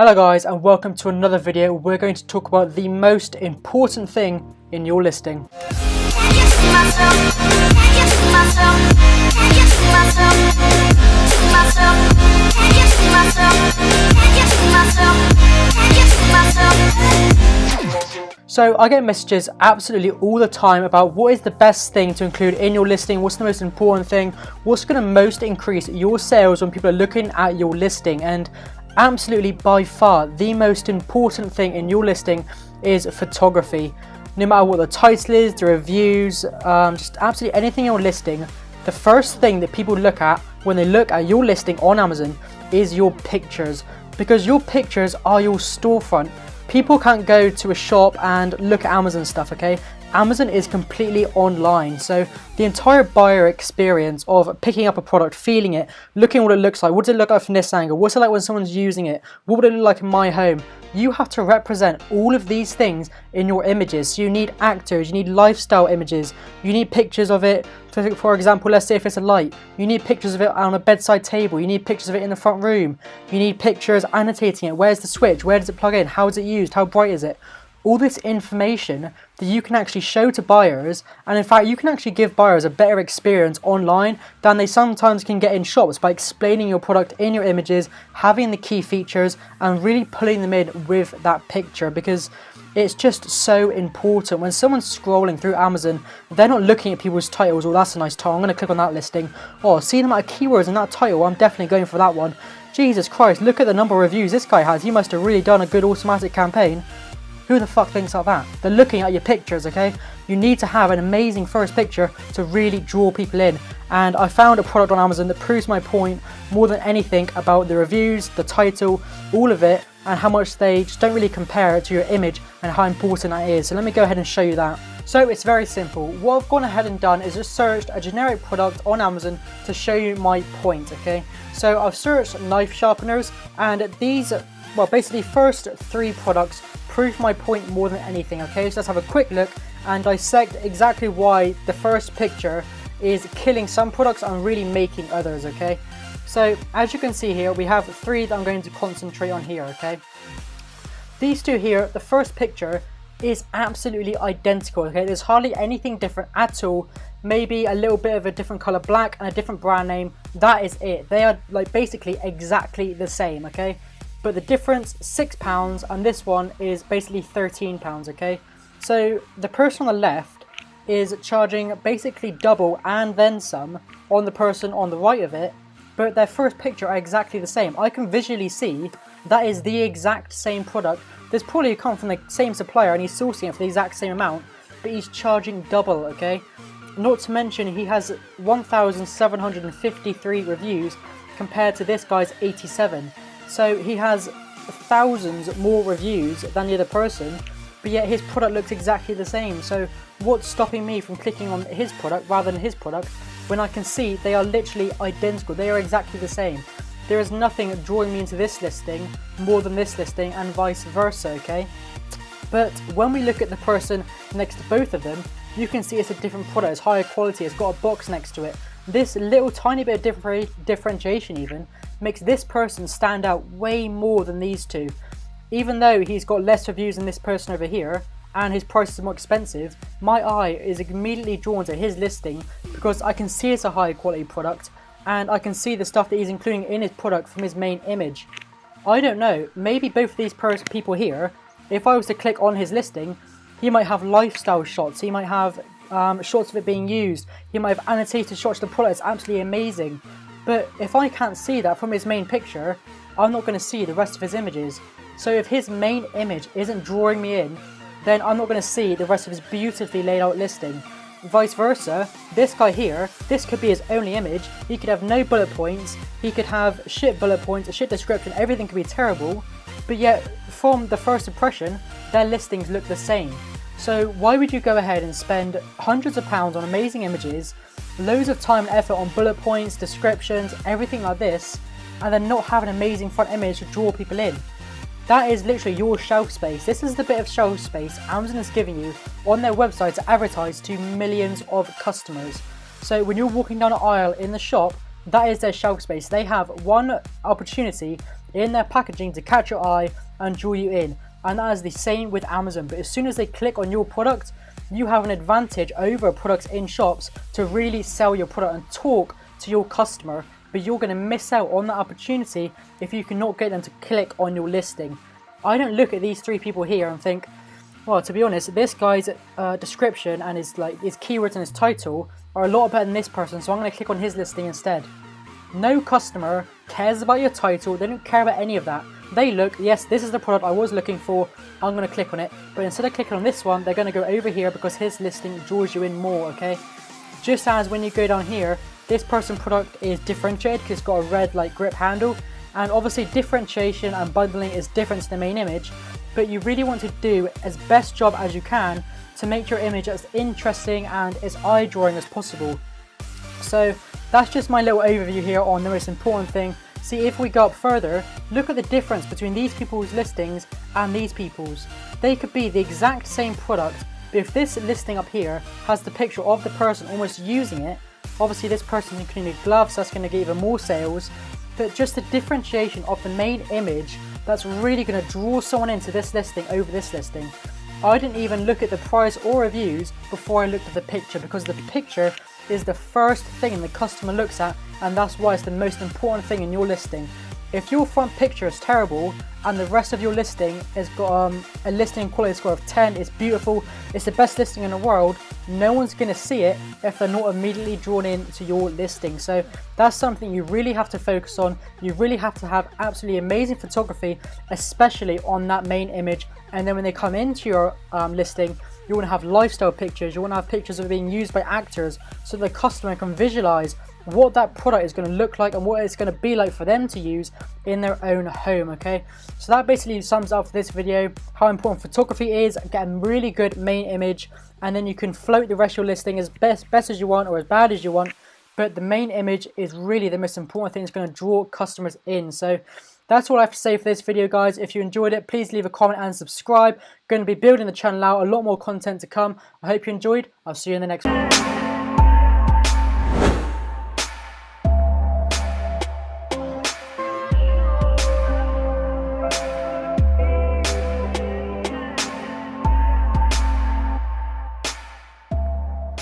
Hello guys, and welcome to another video. We're going to talk about the most important thing in your listing. So I get messages absolutely all the time about what is the best thing to include in your listing, what's the most important thing, what's going to most increase your sales when people are looking at your listing. And absolutely by far the most important thing in your listing is photography. No matter what the title is, the reviews, just absolutely anything in your listing, the first thing that people look at when they look at your listing on Amazon is your pictures, because your pictures are your storefront. People can't go to a shop and look at Amazon stuff, okay? Amazon is completely online, so the entire buyer experience of picking up a product, feeling it, looking what it looks like, what does it look like from this angle, what's it like when someone's using it, what would it look like in my home, you have to represent all of these things in your images. So you need actors, you need lifestyle images, you need pictures of it, for example, let's say if it's a light, you need pictures of it on a bedside table, you need pictures of it in the front room, you need pictures annotating it, where's the switch, where does it plug in, how is it used, how bright is it. All this information that you can actually show to buyers, and in fact you can actually give buyers a better experience online than they sometimes can get in shops by explaining your product in your images, having the key features and really pulling them in with that picture, because it's just so important. When someone's scrolling through Amazon, they're not looking at people's titles. Oh, that's a nice title, I'm going to click on that listing. Oh, see the amount of keywords in that title, I'm definitely going for that one. Jesus Christ, look at the number of reviews this guy has, he must have really done a good automatic campaign. Who the fuck thinks like that? They're looking at your pictures, okay? You need to have an amazing first picture to really draw people in. And I found a product on Amazon that proves my point more than anything about the reviews, the title, all of it, and how much they just don't really compare it to your image and how important that is. So let me go ahead and show you that. So it's very simple. What I've gone ahead and done is just searched a generic product on Amazon to show you my point, okay? So I've searched knife sharpeners, and these, well, basically first three products prove my point more than anything, okay? So let's have a quick look and dissect exactly why the first picture is killing some products and really making others, okay? So as you can see here, we have three that I'm going to concentrate on here, okay? These two here, the first picture is absolutely identical, okay? There's hardly anything different at all. Maybe a little bit of a different color black and a different brand name. That is it. They are like basically exactly the same, okay? But the difference, £6, and this one is basically £13, okay? So the person on the left is charging basically double and then some on the person on the right of it, but their first picture are exactly the same. I can visually see that is the exact same product. There's probably come from the same supplier and he's sourcing it for the exact same amount, but he's charging double, okay? Not to mention he has 1,753 reviews compared to this guy's 87. So he has thousands more reviews than the other person, but yet his product looks exactly the same. So what's stopping me from clicking on his product rather than his product when I can see they are literally identical? They are exactly the same. There is nothing drawing me into this listing more than this listing and vice versa, okay? But when we look at the person next to both of them, you can see it's a different product, it's higher quality, it's got a box next to it. This little tiny bit of differentiation even makes this person stand out way more than these two. Even though he's got less reviews than this person over here and his prices are more expensive, my eye is immediately drawn to his listing because I can see it's a high quality product and I can see the stuff that he's including in his product from his main image. I don't know, maybe both of these people here, if I was to click on his listing, he might have lifestyle shots, he might have shots of it being used, he might have annotated shots of the product. It's absolutely amazing. But if I can't see that from his main picture, I'm not going to see the rest of his images. So if his main image isn't drawing me in, then I'm not going to see the rest of his beautifully laid out listing. Vice versa, this guy here, this could be his only image. He could have no bullet points, he could have shit bullet points, a shit description, everything could be terrible, but yet from the first impression, their listings look the same. So why would you go ahead and spend hundreds of pounds on amazing images, loads of time and effort on bullet points, descriptions, everything like this, and then not have an amazing front image to draw people in? That is literally your shelf space. This is the bit of shelf space Amazon is giving you on their website to advertise to millions of customers. So when you're walking down an aisle in the shop, that is their shelf space. They have one opportunity in their packaging to catch your eye and draw you in. And that is the same with Amazon. But as soon as they click on your product, you have an advantage over products in shops to really sell your product and talk to your customer. But you're going to miss out on that opportunity if you cannot get them to click on your listing. I don't look at these three people here and think, well, to be honest, this guy's description and his keywords and his title are a lot better than this person, so I'm going to click on his listing instead. No customer cares about your title. They don't care about any of that. They look, yes, this is the product I was looking for, I'm going to click on it. But instead of clicking on this one, they're going to go over here because his listing draws you in more, okay? Just as when you go down here, this person's product is differentiated because it's got a red grip handle. And obviously differentiation and bundling is different to the main image. But you really want to do as best job as you can to make your image as interesting and as eye-drawing as possible. So that's just my little overview here on the most important thing. See, if we go up further, look at the difference between these people's listings and these people's. They could be the exact same product, but if this listing up here has the picture of the person almost using it, obviously this person included gloves, so that's going to get even more sales. But just the differentiation of the main image, that's really going to draw someone into this listing over this listing. I didn't even look at the price or reviews before I looked at the picture, because the picture is the first thing the customer looks at, and that's why it's the most important thing in your listing. If your front picture is terrible and the rest of your listing has got a listing quality score of 10, it's beautiful, it's the best listing in the world, no one's going to see it if they're not immediately drawn in to your listing. So that's something you really have to focus on. You really have to have absolutely amazing photography, especially on that main image. And then when they come into your listing, you want to have lifestyle pictures, you want to have pictures that are being used by actors so the customer can visualize what that product is going to look like and what it's going to be like for them to use in their own home, okay? So that basically sums up this video, how important photography is, get a really good main image, and then you can float the rest of your listing as best as you want or as bad as you want, but the main image is really the most important thing. It's going to draw customers in. So that's all I have to say for this video, guys. If you enjoyed it, please leave a comment and subscribe. Going to be building the channel out, a lot more content to come. I hope you enjoyed. I'll see you in the next one.